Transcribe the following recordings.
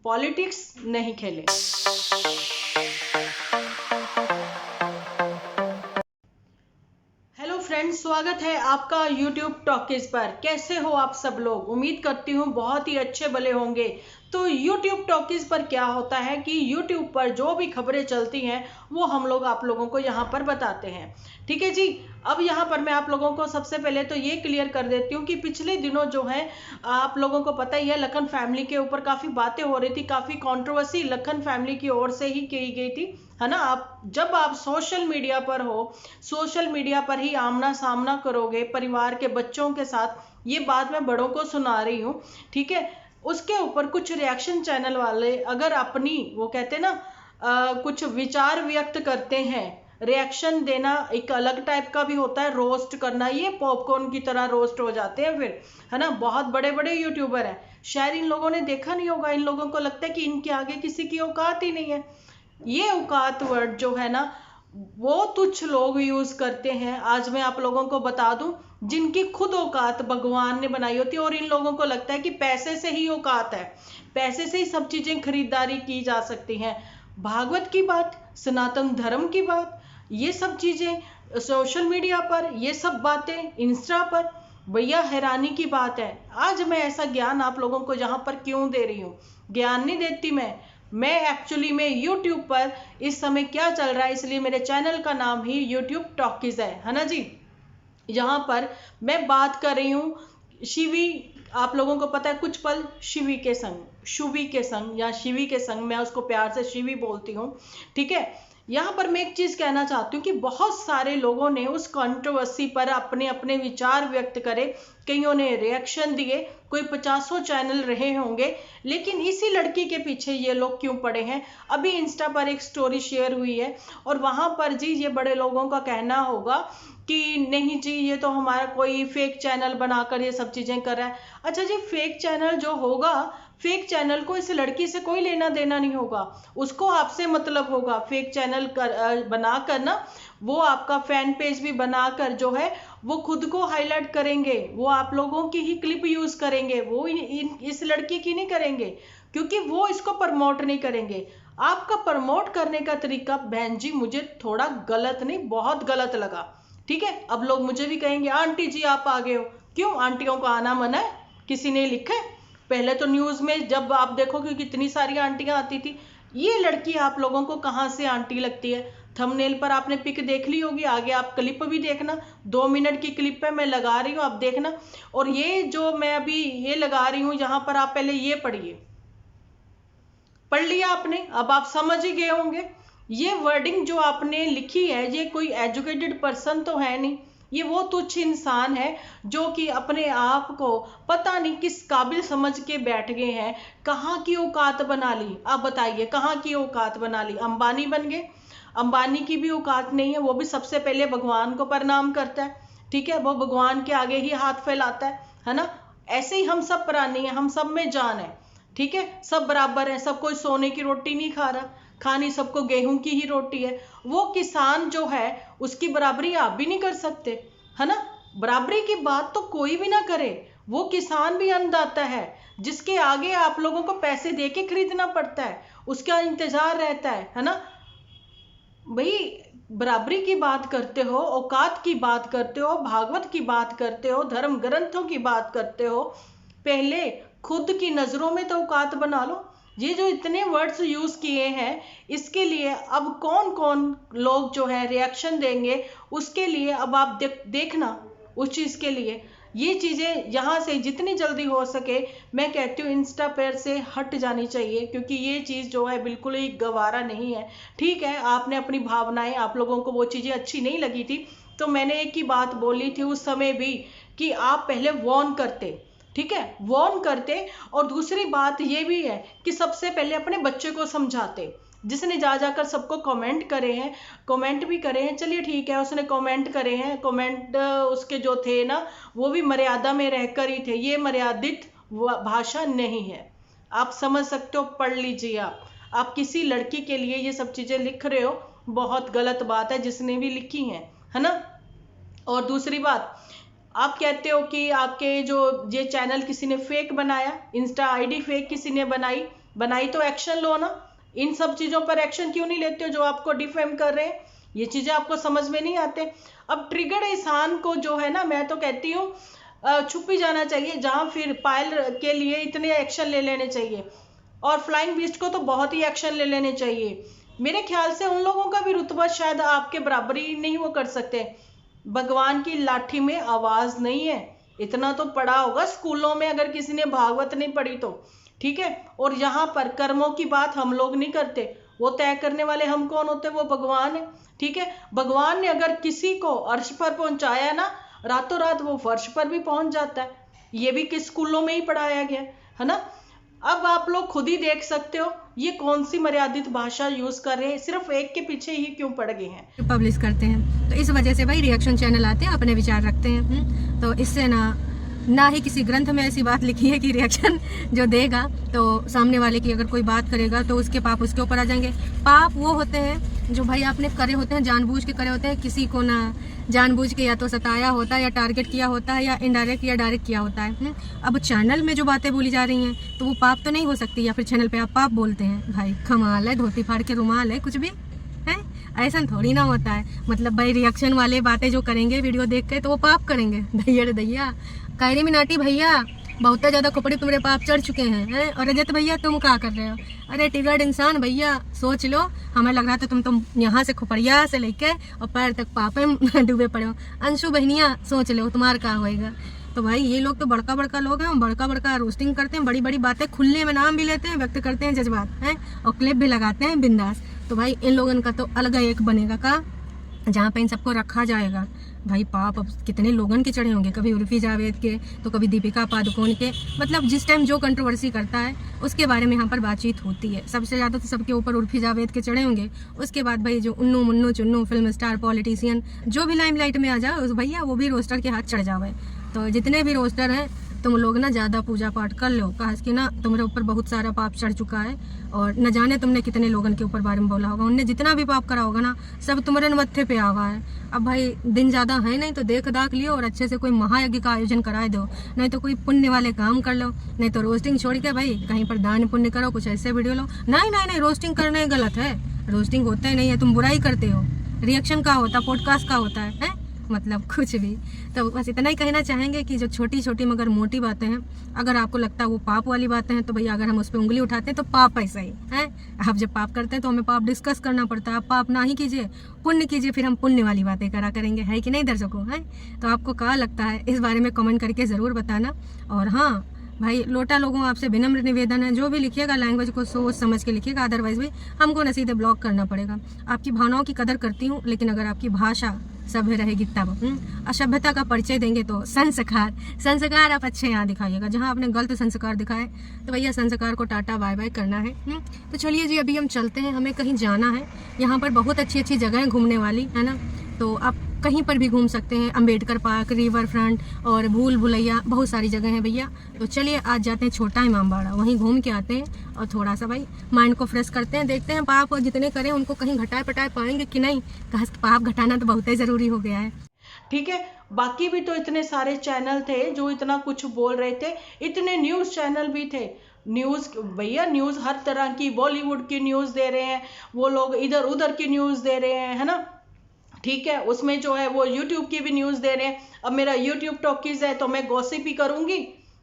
Politics नहीं खेले। Hello friends, स्वागत है आपका यूट्यूब टॉकीज पर। कैसे हो आप सब लोग? उम्मीद करती हूँ बहुत ही अच्छे भले होंगे। तो यूट्यूब टॉकीज पर क्या होता है कि यूट्यूब पर जो भी खबरें चलती हैं वो हम लोग आप लोगों को यहाँ पर बताते हैं। ठीक है जी। अब यहाँ पर मैं आप लोगों को सबसे पहले तो ये क्लियर कर देती हूँ कि पिछले दिनों जो है आप लोगों को पता ही है, लखन फैमिली के ऊपर काफ़ी बातें हो रही थी, काफ़ी कंट्रोवर्सी लखन फैमिली की ओर से ही की गई थी, है ना। जब आप सोशल मीडिया पर हो, सोशल मीडिया पर ही आमना सामना करोगे परिवार के बच्चों के साथ, ये बात मैं बड़ों को सुना रही हूँ, ठीक है। उसके ऊपर कुछ रिएक्शन चैनल वाले अगर अपनी वो कहते हैं ना कुछ विचार व्यक्त करते हैं। रिएक्शन देना एक अलग टाइप का भी होता है, रोस्ट करना, ये पॉपकॉर्न की तरह रोस्ट हो जाते हैं फिर, है ना। बहुत बड़े बड़े यूट्यूबर हैं, शायद इन लोगों ने देखा नहीं होगा, इन लोगों को लगता है कि इनके आगे किसी की औकात ही नहीं है। ये औकात वर्ड जो है ना वो तुच्छ लोग यूज करते हैं। आज मैं आप लोगों को बता दूं, जिनकी खुद औकात भगवान ने बनाई होती है और इन लोगों को लगता है कि पैसे से ही औकात है, पैसे से ही सब चीजें खरीदारी की जा सकती हैं। भागवत की बात, सनातन धर्म की बात, ये सब चीजें सोशल मीडिया पर, ये सब बातें इंस्टा पर, भैया हैरानी की बात है। आज मैं ऐसा ज्ञान आप लोगों को यहाँ पर क्यों दे रही हूँ? ज्ञान नहीं देती मैं एक्चुअली में यूट्यूब पर इस समय क्या चल रहा है, इसलिए मेरे चैनल का नाम ही यूट्यूब टॉकीज है ना जी। यहाँ पर मैं बात कर रही हूँ शिवी, आप लोगों को पता है कुछ पल शिवी के संग, शुवी के संग या शिवी के संग, मैं उसको प्यार से शिवी बोलती हूँ, ठीक है। यहाँ पर मैं एक चीज कहना चाहती हूँ कि बहुत सारे लोगों ने उस कंट्रोवर्सी पर अपने अपने विचार व्यक्त करे, कईयों ने रिएक्शन दिए, कोई 50 चैनल रहे होंगे, लेकिन इसी लड़की के पीछे ये लोग क्यों पड़े हैं? अभी इंस्टा पर एक स्टोरी शेयर हुई है और वहां पर जी ये बड़े लोगों का कहना होगा कि नहीं जी ये तो हमारा कोई फेक चैनल बनाकर ये सब चीजें कर रहा है। अच्छा जी, फेक चैनल जो होगा, फेक चैनल को इस लड़की से कोई लेना देना नहीं होगा, उसको आपसे मतलब होगा। फेक चैनल बनाकर ना वो आपका फैन पेज भी बनाकर जो है वो खुद को हाईलाइट करेंगे, वो आप लोगों की ही क्लिप यूज करेंगे, वो इस लड़की की नहीं करेंगे, क्योंकि वो इसको प्रमोट नहीं करेंगे। आपका प्रमोट करने का तरीका बहन जी मुझे थोड़ा गलत नहीं, बहुत गलत लगा, ठीक है। अब लोग मुझे भी कहेंगे आंटी जी आप आ गए हो, क्यों आंटियों को आना मना है? किसी ने लिखा है? पहले तो न्यूज में जब आप देखोगे कितनी सारी आंटियां आती थी, ये लड़की आप लोगों को कहां से आंटी लगती है? थंबनेल पर आपने पिक देख ली होगी, आगे आप क्लिप भी देखना, 2 मिनट की क्लिप है मैं लगा रही हूँ, आप देखना। और ये जो मैं अभी ये लगा रही हूँ यहाँ पर, आप पहले ये पढ़िए, पढ़ लिया आपने, अब आप समझ ही गए होंगे। ये वर्डिंग जो आपने लिखी है, ये कोई एजुकेटेड पर्सन तो है नहीं, ये वो तुच्छ इंसान है जो कि अपने आप को पता नहीं किस काबिल समझ के बैठ गए हैं। कहाँ की औकात बना ली? आप बताइए, कहाँ की औकात बना ली? अंबानी बन गए? अंबानी की भी औकात नहीं है, वो भी सबसे पहले भगवान को प्रणाम करता है, ठीक है, वो भगवान के आगे ही हाथ फैलाता है ना। ऐसे ही हम सब प्राणी हैं, हम सब में जान है, ठीक है, सब बराबर है, सब कोई सोने की रोटी नहीं खा रहा, खानी सबको गेहूं की ही रोटी है। वो किसान जो है उसकी बराबरी आप भी नहीं कर सकते, है ना। बराबरी की बात तो कोई भी ना करे, वो किसान भी अन्नदाता है, जिसके आगे आप लोगों को पैसे दे के खरीदना पड़ता है, उसका इंतजार रहता है ना भाई। बराबरी की बात करते हो, औकात की बात करते हो, भागवत की बात करते हो, धर्म ग्रंथों की बात करते हो, पहले खुद की नजरों में तो औकात बना लो। ये जो इतने वर्ड्स यूज किए हैं, इसके लिए अब कौन कौन लोग जो है रिएक्शन देंगे, उसके लिए अब आप देखना उस चीज के लिए। ये चीजें यहाँ से जितनी जल्दी हो सके मैं कहती हूँ इंस्टा पर से हट जानी चाहिए, क्योंकि ये चीज जो है बिल्कुल ही गवारा नहीं है। ठीक है, आपने अपनी भावनाएं, आप लोगों को वो चीजें अच्छी नहीं लगी थी, तो मैंने एक ही बात बोली थी उस समय भी कि आप पहले वॉर्न करते, ठीक है, वॉर्न करते। और दूसरी बात ये भी है कि सबसे पहले अपने बच्चे को समझाते। जिसने जा जाकर सबको कमेंट करे हैं, कमेंट भी करे हैं, चलिए ठीक है, उसने कमेंट करे हैं, कमेंट उसके जो थे ना वो भी मर्यादा में रहकर ही थे, ये मर्यादित भाषा नहीं है, आप समझ सकते हो, पढ़ लीजिए। आप किसी लड़की के लिए ये सब चीजें लिख रहे हो, बहुत गलत बात है जिसने भी लिखी है ना। और दूसरी बात, आप कहते हो कि आपके जो ये चैनल किसी ने फेक बनाया, इंस्टा आईडी फेक किसी ने बनाई, बनाई तो एक्शन लो ना। इन सब चीजों पर एक्शन क्यों नहीं लेते हो जो आपको डिफेम कर रहे हैं? ये चीजें आपको समझ में नहीं आते। अब ट्रिगर्ड इंसान को जो है ना, मैं तो कहती हूँ छुप ही जाना चाहिए, जहां फिर पायल के लिए इतने एक्शन ले लेने चाहिए, और फ्लाइंग बीस्ट को तो बहुत ही एक्शन ले लेने चाहिए। मेरे ख्याल से उन लोगों का भी रुतबा शायद आपके बराबरी नहीं वो कर सकते। भगवान की लाठी में आवाज नहीं है, इतना तो पढ़ा होगा स्कूलों में, अगर किसी ने भागवत नहीं पढ़ी तो, ठीक है। और यहाँ पर कर्मों की बात हम लोग नहीं करते, वो तय करने वाले हम कौन होते? वो भगवान है, ठीक है। भगवान ने अगर किसी को अर्श पर पहुंचाया ना, रातों रात वो फर्श पर भी पहुंच जाता है। ये भी किस स्कूलों में ही पढ़ाया गया है ना। अब आप लोग खुद ही देख सकते हो ये कौन सी मर्यादित भाषा यूज कर रहे हैं, सिर्फ एक के पीछे ही क्यों पड़ गए हैं। पब्लिश करते हैं तो इस वजह से भाई रिएक्शन चैनल आते हैं, अपने विचार रखते हैं। तो इससे ना ही किसी ग्रंथ में ऐसी बात लिखी है कि रिएक्शन जो देगा तो सामने वाले की अगर कोई बात करेगा तो उसके पाप उसके ऊपर आ जाएंगे। पाप वो होते हैं जो भाई आपने करे होते हैं, जानबूझ के करे होते हैं, किसी को ना जानबूझ के या तो सताया होता है या टारगेट किया होता है या इनडायरेक्ट या डायरेक्ट किया होता है। अब चैनल में जो बातें बोली जा रही हैं तो वो पाप तो नहीं हो सकती, या फिर चैनल पे आप पाप बोलते हैं। भाई कमाल है, धोती फाड़ के रुमाल है, कुछ भी है ऐसा थोड़ी ना होता है। मतलब भाई रिएक्शन वाले बातें जो करेंगे वीडियो देख के तो वो पाप करेंगे। दैया रे दैया, कायरे मिनाटी भैया बहुत ज्यादा कपड़े तुम्हारे पाप चढ़ चुके हैं। और रजत भैया तुम क्या कर रहे हो? अरे टिगर्ड इंसान भैया सोच लो, हमें लग रहा था तुम यहाँ से खोपड़िया से लेके और पैर तक पाप में डूबे पड़े हो। अंशु बहनिया सोच लो तुम्हारा क्या होएगा। तो भाई ये लोग तो बड़का बड़का लोग हैं, बड़का बड़का रोस्टिंग करते हैं, बड़ी बड़ी बातें खुलने में नाम भी लेते हैं, व्यक्त करते हैं जज्बात हैं और क्लिप भी लगाते हैं बिंदास। तो भाई इन लोगों का तो अलग एक बनेगा का जहाँ पे इन सबको रखा जाएगा। भाई पाप अब कितने लोगन के चढ़े होंगे, कभी उर्फी जावेद के तो कभी दीपिका पादुकोण के। मतलब जिस टाइम जो कंट्रोवर्सी करता है उसके बारे में यहाँ पर बातचीत होती है। सबसे ज़्यादा तो सबके ऊपर उर्फी जावेद के चढ़े होंगे। उसके बाद भाई जो उन्नू मुन्नू चुन्नू फिल्म स्टार पॉलिटिशियन जो भी लाइमलाइट में आ जाए उस भैया वो भी रोस्टर के हाथ चढ़ जावे। तो जितने भी रोस्टर हैं तुम लोग ना ज़्यादा पूजा पाठ कर लो, कहा कि ना तुम्हारे ऊपर बहुत सारा पाप चढ़ चुका है और न जाने तुमने कितने लोगों के ऊपर बारे में बोला होगा। उनने जितना भी पाप करा होगा ना सब तुम्हारे मत्थे पे आवा है। अब भाई दिन ज़्यादा है नहीं तो देख दाख लियो और अच्छे से कोई महायज्ञ का आयोजन करा दो, नहीं तो कोई पुण्य वाले काम कर लो, नहीं तो रोस्टिंग छोड़ के भाई कहीं पर दान पुण्य करो, कुछ ऐसे वीडियो लो। नहीं नहीं नहीं, रोस्टिंग करना गलत है, रोस्टिंग होता ही नहीं है, तुम बुराई करते हो। रिएक्शन का होता, पॉडकास्ट का होता है मतलब कुछ भी। तो बस इतना ही कहना चाहेंगे कि जो छोटी छोटी मगर मोटी बातें हैं, अगर आपको लगता है वो पाप वाली बातें हैं तो भैया अगर हम उस पर उंगली उठाते हैं तो पाप ऐसा ही है। आप जब पाप करते हैं तो हमें पाप डिस्कस करना पड़ता है। आप पाप ना ही कीजिए, पुण्य कीजिए, फिर हम पुण्य वाली बातें करा करेंगे, है कि नहीं दर्शकों? है तो आपको क्या लगता है इस बारे में कमेंट करके ज़रूर बताना। और हाँ भाई लोटा लोगों आपसे विनम्र निवेदन है, जो भी लिखिएगा लैंग्वेज को सोच समझ के लिखिएगा, अदरवाइज भी हमको न सीधे ब्लॉक करना पड़ेगा। आपकी भावनाओं की कदर करती हूँ, लेकिन अगर आपकी भाषा सभ्य रहेगी तब। असभ्यता का परिचय देंगे तो संस्कार आप अच्छे यहाँ दिखाइएगा। जहाँ आपने गलत संस्कार दिखाए तो भैया संस्कार को टाटा बाय बाय करना है। तो चलिए जी अभी हम चलते हैं, हमें कहीं जाना है। यहाँ पर बहुत अच्छी अच्छी जगह है घूमने वाली, है ना। तो आप कहीं पर भी घूम सकते हैं, अंबेडकर पार्क, रिवर फ्रंट और भूल भुलैया, बहुत सारी जगह हैं भैया। तो चलिए आज जाते हैं छोटा इमामबाड़ा, वहीं घूम के आते हैं और थोड़ा सा भाई माइंड को फ्रेश करते हैं। देखते हैं पाप जितने करें उनको कहीं घटाए पटाए पाएंगे कि नहीं। पाप घटाना तो बहुत ही ज़रूरी हो गया है। ठीक है, बाकी भी तो इतने सारे चैनल थे जो इतना कुछ बोल रहे थे, इतने न्यूज़ चैनल भी थे। न्यूज़ भैया, न्यूज़ हर तरह की, बॉलीवुड की न्यूज़ दे रहे हैं वो लोग, इधर उधर की न्यूज़ दे रहे हैं, है ना। ठीक है, उसमें जो है वो यूट्यूब की भी न्यूज़ दे रहे हैं। अब मेरा यूट्यूब टॉकीज है तो मैं गॉसिप ही करूंगी,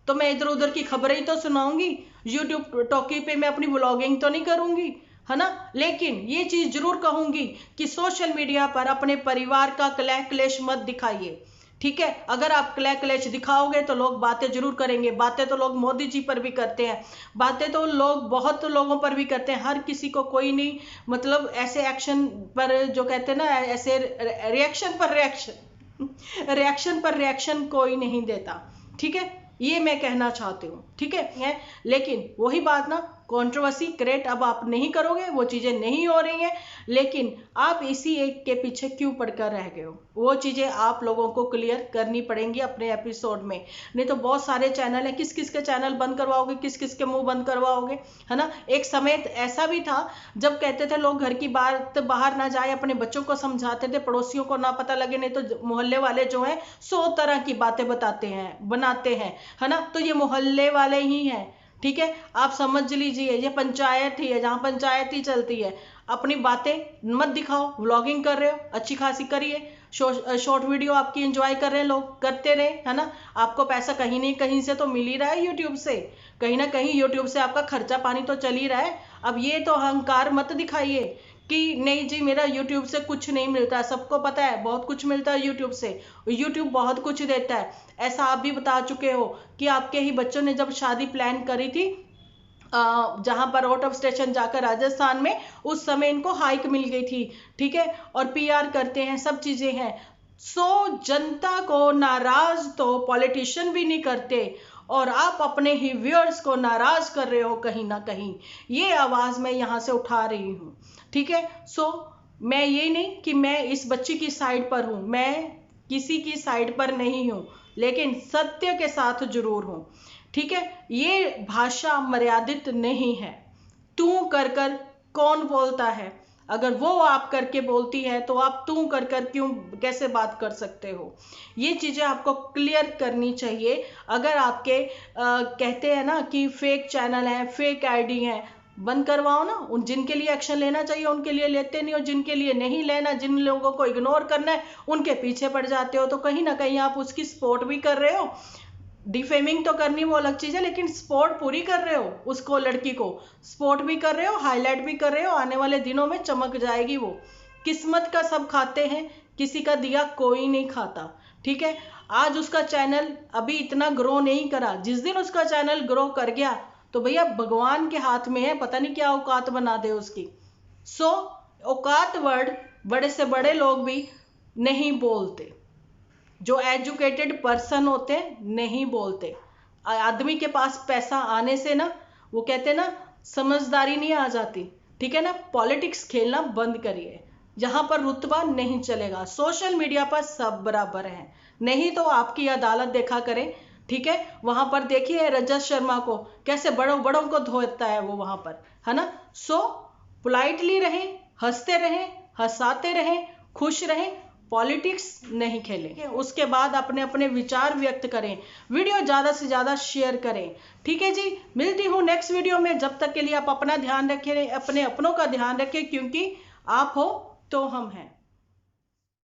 तो मैं इधर उधर की खबरें ही तो सुनाऊंगी। यूट्यूब टॉकी पे मैं अपनी व्लॉगिंग तो नहीं करूंगी, है ना। लेकिन ये चीज जरूर कहूंगी कि सोशल मीडिया पर अपने परिवार का कलह क्लेश मत दिखाइए। ठीक है, अगर आप कलह क्लेश दिखाओगे तो लोग बातें जरूर करेंगे। बातें तो लोग मोदी जी पर भी करते हैं, बातें तो लोग बहुत लोगों पर भी करते हैं। हर किसी को कोई नहीं, मतलब ऐसे एक्शन पर जो कहते हैं ना, ऐसे रिएक्शन पर रिएक्शन कोई नहीं देता। ठीक है, ये मैं कहना चाहती हूँ। ठीक है, लेकिन वही बात ना, कंट्रोवर्सी क्रिएट अब आप नहीं करोगे, वो चीजें नहीं हो रही हैं, लेकिन आप इसी एक के पीछे क्यों पड़कर रह गए हो, वो चीजें आप लोगों को क्लियर करनी पड़ेंगी अपने एपिसोड में। नहीं तो बहुत सारे चैनल हैं, किस किस के चैनल बंद करवाओगे, किस किस के मुंह बंद करवाओगे, है ना। एक समय ऐसा भी था जब कहते थे लोग घर की बात बाहर ना जाए, अपने बच्चों को समझाते थे, पड़ोसियों को ना पता लगे, नहीं तो मोहल्ले वाले जो है 100 तरह की बातें बताते हैं, बनाते हैं, है ना। तो ये मोहल्ले वाले ही हैं, ठीक है, आप समझ लीजिए ये पंचायत ही है, जहाँ पंचायत ही चलती है। अपनी बातें मत दिखाओ, व्लॉगिंग कर रहे हो अच्छी खासी करिए, शॉर्ट वीडियो आपकी एंजॉय कर रहे हैं लोग, करते रहे, है ना। आपको पैसा कहीं नहीं कहीं से तो मिल ही रहा है यूट्यूब से, कहीं ना कहीं यूट्यूब से आपका खर्चा पानी तो चल ही रहा है। अब ये तो अहंकार मत दिखाइए कि नहीं जी मेरा यूट्यूब से कुछ नहीं मिलता। सबको पता है बहुत कुछ मिलता है यूट्यूब से, यूट्यूब बहुत कुछ देता है। ऐसा आप भी बता चुके हो कि आपके ही बच्चों ने जब शादी प्लान करी थी जहां पर आउट ऑफ स्टेशन जाकर राजस्थान में, उस समय इनको हाइक मिल गई थी, ठीक है, और पीआर करते हैं, सब चीजें हैं। सो जनता को नाराज तो पॉलिटिशियन भी नहीं करते, और आप अपने ही व्यूअर्स को नाराज कर रहे हो कहीं ना कहीं। ये आवाज मैं यहां से उठा रही हूं, ठीक है। सो मैं ये नहीं कि मैं इस बच्ची की साइड पर हूं, मैं किसी की साइड पर नहीं हूं, लेकिन सत्य के साथ जरूर हूं, ठीक है। ये भाषा मर्यादित नहीं है। तू कर कर कौन बोलता है? अगर वो आप करके बोलती है तो आप तू कर कर क्यों, कैसे बात कर सकते हो? ये चीजें आपको क्लियर करनी चाहिए। अगर आपके कहते हैं ना कि फेक चैनल है, फेक आईडी है, बंद करवाओ ना। उन जिनके लिए एक्शन लेना चाहिए उनके लिए लेते नहीं हो, जिनके लिए नहीं लेना, जिन लोगों को इग्नोर करना है उनके पीछे पड़ जाते हो। तो कहीं ना कहीं आप उसकी सपोर्ट भी कर रहे हो। डिफेमिंग तो करनी वो अलग चीज है, लेकिन सपोर्ट पूरी कर रहे हो, उसको, लड़की को सपोर्ट भी कर रहे हो, हाईलाइट भी कर रहे हो। आने वाले दिनों में चमक जाएगी वो। किस्मत का सब खाते हैं, किसी का दिया कोई नहीं खाता, ठीक है। आज उसका चैनल अभी इतना ग्रो नहीं करा, जिस दिन उसका चैनल ग्रो कर गया तो भैया भगवान के हाथ में है, पता नहीं क्या औकात बना दे उसकी। सो औकात वर्ड बड़े से बड़े लोग भी नहीं बोलते, जो एजुकेटेड पर्सन होते हैं नहीं बोलते। आदमी के पास पैसा आने से ना, वो कहते हैं ना, समझदारी नहीं आ जाती, ठीक है ना। पॉलिटिक्स खेलना बंद करिए, जहां पर रुतबा नहीं चलेगा। सोशल मीडिया पर सब बराबर हैं, नहीं तो आपकी अदालत देखा करें, ठीक है। वहां पर देखिए रजत शर्मा को कैसे बड़ों बड़ों को धोता है वो वहां पर, है ना। सो पोलाइटली रहें, हंसते रहें, हंसाते रहें, खुश रहें, पॉलिटिक्स नहीं खेलें। उसके बाद अपने अपने विचार व्यक्त करें, वीडियो ज्यादा से ज्यादा शेयर करें, ठीक है जी। मिलती हूँ नेक्स्ट वीडियो में, जब तक के लिए आप अपना ध्यान रखें, अपने अपनों का ध्यान रखें, क्योंकि आप हो तो हम हैं।